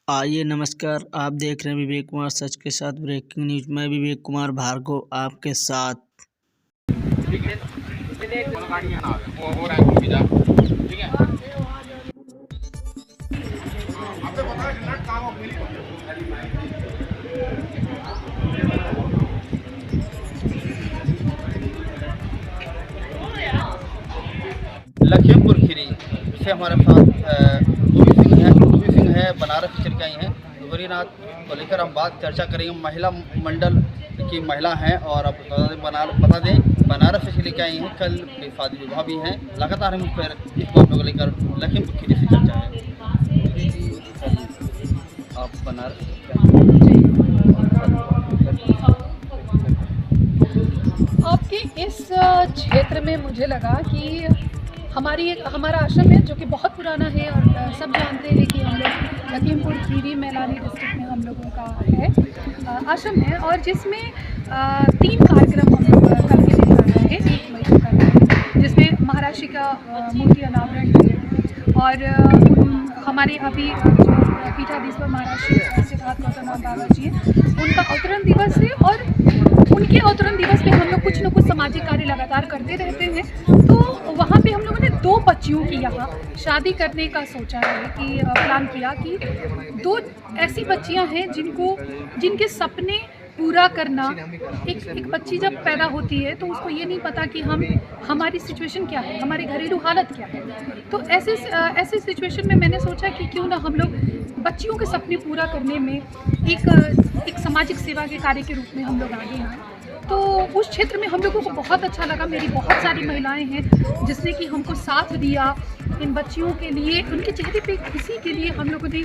आइए नमस्कार, आप देख रहे हैं विवेक कुमार सच के साथ ब्रेकिंग न्यूज। मैं विवेक कुमार भार्गव आपके साथ। लखीमपुर खीरी से हमारे साथ दूबी सिंह है, बनारस से चल के आई हैं। गौरीनाथ को लेकर हम बात चर्चा करेंगे। महिला मंडल की महिला हैं और अब बता दें बनारस से लेकर आई हैं। कल शादी विवाह भी हैं। लगातार हम पर इस मामले को लेकर लखीमपुर खीरी से चर्चा है। आप बनारस आपके इस क्षेत्र में मुझे लगा कि हमारा आश्रम है जो कि बहुत पुराना है और सब जानते हैं कि हम लोग लखीमपुर खीरी मैलानी डिस्ट्रिक्ट में हम लोगों का है आश्रम है, और जिसमें 3 कार्यक्रम हम लोग कल के दिन कर रहे हैं। 1 मई को कर रहे हैं जिसमें महाराष्ट्र का मूर्ति अनावरण है और हमारे अभी पीठाधीश्वर महाराष्ट्र सिद्धार्थ गौतम बाबा जी हैं, उनका अवतरण दिवस है और उनके अवतरण दिवस पे हम लोग कुछ न कुछ सामाजिक कार्य लगातार करते रहते हैं। तो वहाँ पे हम लोगों ने 2 बच्चियों की यहाँ शादी करने का सोचा है कि प्लान किया कि 2 ऐसी बच्चियाँ हैं जिनके सपने पूरा करना। एक बच्ची जब पैदा होती है तो उसको ये नहीं पता कि हमारी सिचुएशन क्या है, हमारी घरेलू हालत क्या है। तो ऐसे सिचुएशन में मैंने सोचा कि क्यों ना हम लोग बच्चियों के सपने पूरा करने में एक सामाजिक सेवा के कार्य के रूप में हम लोग आगे आए। तो उस क्षेत्र में हम लोगों को बहुत अच्छा लगा। मेरी बहुत सारी महिलाएं हैं जिसने कि हमको साथ दिया इन बच्चियों के लिए। उनके चेहरे पे खुशी के लिए हम लोगों ने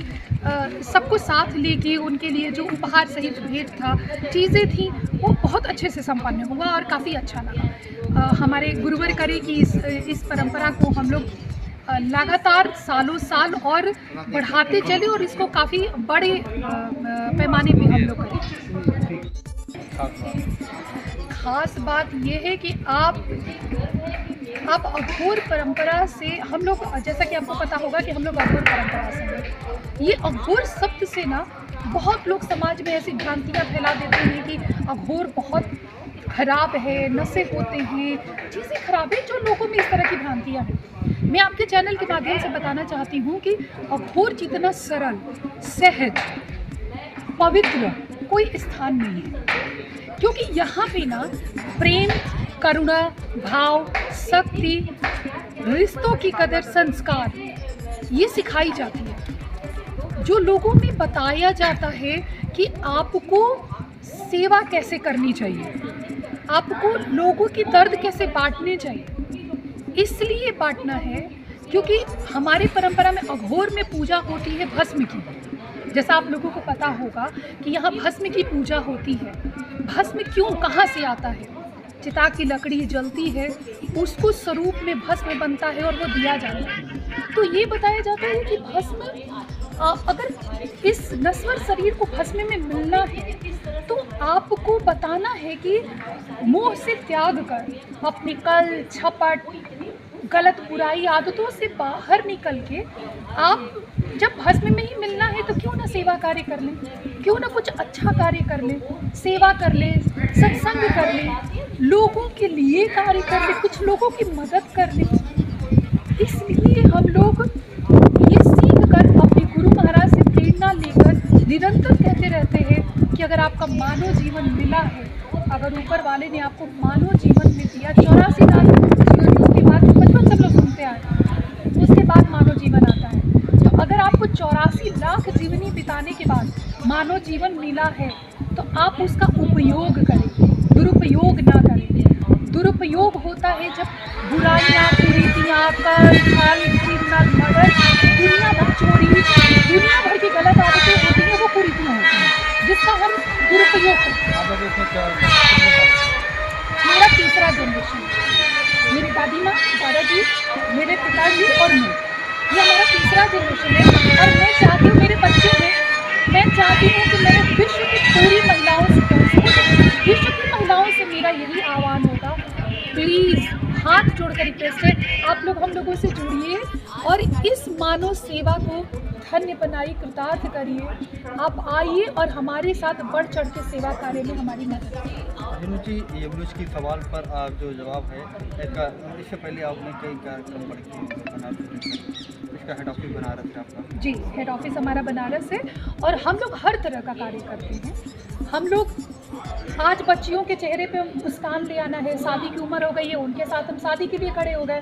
सबको साथ लेके उनके लिए जो उपहार सहित भेंट था, चीज़ें थी, वो बहुत अच्छे से संपन्न हुआ और काफ़ी अच्छा लगा। हमारे गुरुवर करे की इस परंपरा को हम लोग लगातार सालों साल और बढ़ाते चले और इसको काफ़ी बड़े पैमाने पे हम लोग करें। खास बात ये है कि आप अघोर परंपरा से हम लोग, जैसा कि आपको पता होगा कि हम लोग अघोर परंपरा से हैं। ये अघोर शब्द से ना बहुत लोग समाज में ऐसी भ्रांतियाँ फैला देते हैं कि अघोर बहुत खराब है, नशे होते हैं, चीज़ें खराब है, जो लोगों में इस तरह की भ्रांतियाँ हैं। मैं आपके चैनल के माध्यम से बताना चाहती हूँ कि अघोर जितना सरल, सहज, पवित्र कोई स्थान नहीं है, क्योंकि यहाँ पे ना प्रेम, करुणा, भाव, शक्ति, रिश्तों की कदर, संस्कार ये सिखाई जाती है। जो लोगों में बताया जाता है कि आपको सेवा कैसे करनी चाहिए, आपको लोगों की दर्द कैसे बांटने चाहिए। इसलिए बांटना है क्योंकि हमारे परंपरा में अघोर में पूजा होती है भस्म की। जैसा आप लोगों को पता होगा कि यहाँ भस्म की पूजा होती है। भस्म क्यों, कहाँ से आता है? चिता की लकड़ी जलती है, उसको स्वरूप में भस्म बनता है और वो दिया जाता है। तो ये बताया जाता है कि भस्म, अगर इस नश्वर शरीर को भस्म में मिलना है तो आपको बताना है कि मोह से त्याग कर अपनी कल, छपट, गलत बुराई आदतों से बाहर निकल के आप जब भस्म में ही मिलना है तो क्यों ना सेवा कार्य कर लें, क्यों ना कुछ अच्छा कार्य कर लें, सेवा कर लें, सत्संग कर लें, लोगों के लिए कार्य कर लें, कुछ लोगों की मदद कर लें। इसलिए हम लोग ये सीख कर अपने गुरु महाराज से प्रेरणा लेकर निरंतर कहते रहते हैं कि अगर आपका मानव जीवन मिला है, अगर ऊपर वाले ने आपको मानव जीवन में दिया, 84 लाख योनियों के बाद बचपन सब लोग सुनते आए, उसके बाद मानव जीवन आता है। तो अगर आपको 84 लाख जीवनी बिताने के बाद मानव जीवन मिला है तो आप उसका उपयोग करें, दुरुपयोग ना करें। दुरुपयोग होता है जब बुराइयाँ, कुरीतियाँ, कर, छल, क्रिमिनल, मर्डर, दुनिया भर चोरी, दुनिया भर की गलत आदतें होती हैं, वो कुरीतियाँ होती हैं जिसका हम दुरुपयोग करते हैं। मेरा तीसरा जनरेशन, मेरी दादी माँ, दादाजी, मेरे पिताजी और मैं, ये हमारा तीसरा जनरेशन है। और मैं चाहती हूँ, मेरे बच्चे हैं, मैं चाहती हूँ कि मैं विश्व की पूरी महिलाओं से कहूँ, विश्व की महिलाओं से मेरा यही आह्वान होगा, प्लीज़ हाथ जोड़कर रिक्वेस्ट है, आप लोग हम लोगों से जुड़िए और इस मानव सेवा को धन्य बनाइए, कृतार्थ करिए। आप आइए और हमारे साथ बढ़ चढ़ के सेवा कार्य में हमारी मदद कीजिए। रेणु जी, यमुनोज की सवाल पर आप जो जवाब है, इससे पहले आपने कई कार्यक्रम बनारस, इसका हेड ऑफिस बनारस है आपका? जी, हेड ऑफिस हमारा बनारस है और हम लोग हर तरह का कार्य करते हैं। हम लोग आज बच्चियों के चेहरे पे मुस्कान ले आना है, शादी की उम्र हो गई है, उनके साथ हम शादी के लिए खड़े हो गए।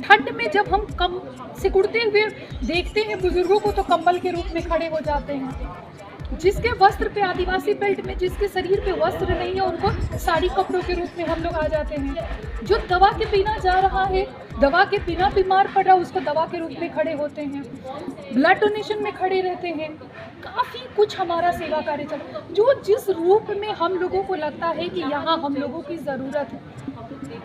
ठंड में जब हम कम सिकुड़ते हुए देखते हैं बुजुर्गों को, तो कंबल के रूप में खड़े हो जाते हैं। जिसके वस्त्र पे आदिवासी बेल्ट में, जिसके शरीर पे वस्त्र नहीं है, उनको साड़ी कपड़ों के रूप में हम लोग आ जाते हैं। जो दवा के बिना जा रहा है, दवा के बिना बीमार पड़ रहा है, उसको दवा के रूप में खड़े होते हैं। ब्लड डोनेशन में खड़े रहते हैं। काफ़ी कुछ हमारा सेवा कार्य चल, जो जिस रूप में हम लोगों को लगता है कि यहाँ हम लोगों की ज़रूरत है।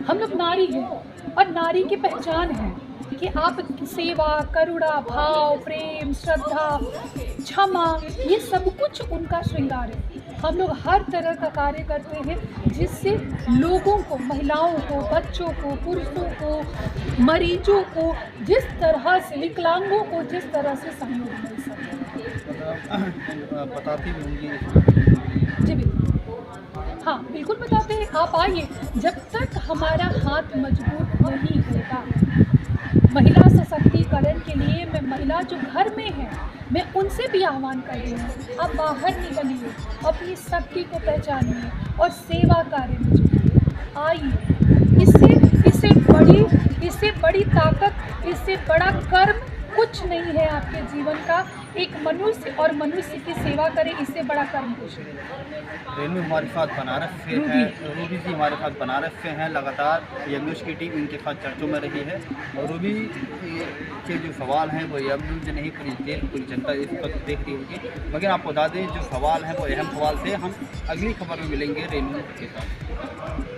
हम लोग नारी हैं और नारी की पहचान है कि आप सेवा, करुणा, भाव, प्रेम, श्रद्धा, क्षमा, ये सब कुछ उनका श्रृंगार है। हम लोग हर तरह का कार्य करते हैं जिससे लोगों को, महिलाओं को, बच्चों को, पुरुषों को, मरीजों को, जिस तरह से, विकलांगों को जिस तरह से सहयोग मिल सके। बताती होंगी? जी बिल्कुल, हाँ बिल्कुल बताते हैं। आप आइए, जब तक हमारा हाथ मजबूत नहीं होगा। महिला सशक्तिकरण के लिए मैं महिला जो घर में है, मैं उनसे भी आह्वान कर रही हूँ, आप बाहर निकलिए, अपनी शक्ति को पहचानिए और सेवा कार्य में जुटिए। आइए, इससे बड़ी ताकत, इससे बड़ा कर्म कुछ नहीं है आपके जीवन का। एक मनुष्य और मनुष्य की सेवा करे, इससे बड़ा कर्म कुछ नहीं। रेणु हमारे साथ बनारस से है, रूबी जी हमारे साथ बनारस से हैं। लगातार यमुनोज की टीम इनके साथ चर्चों में रही है और रूबी के जो सवाल हैं वो यमुनोज नहीं, पूरी देश, पूरी जनता इस पर देख रही होगी। मगर आपको बता दें, जो सवाल हैं वो अहम सवाल थे। हम अगली खबर में मिलेंगे रेणु के साथ।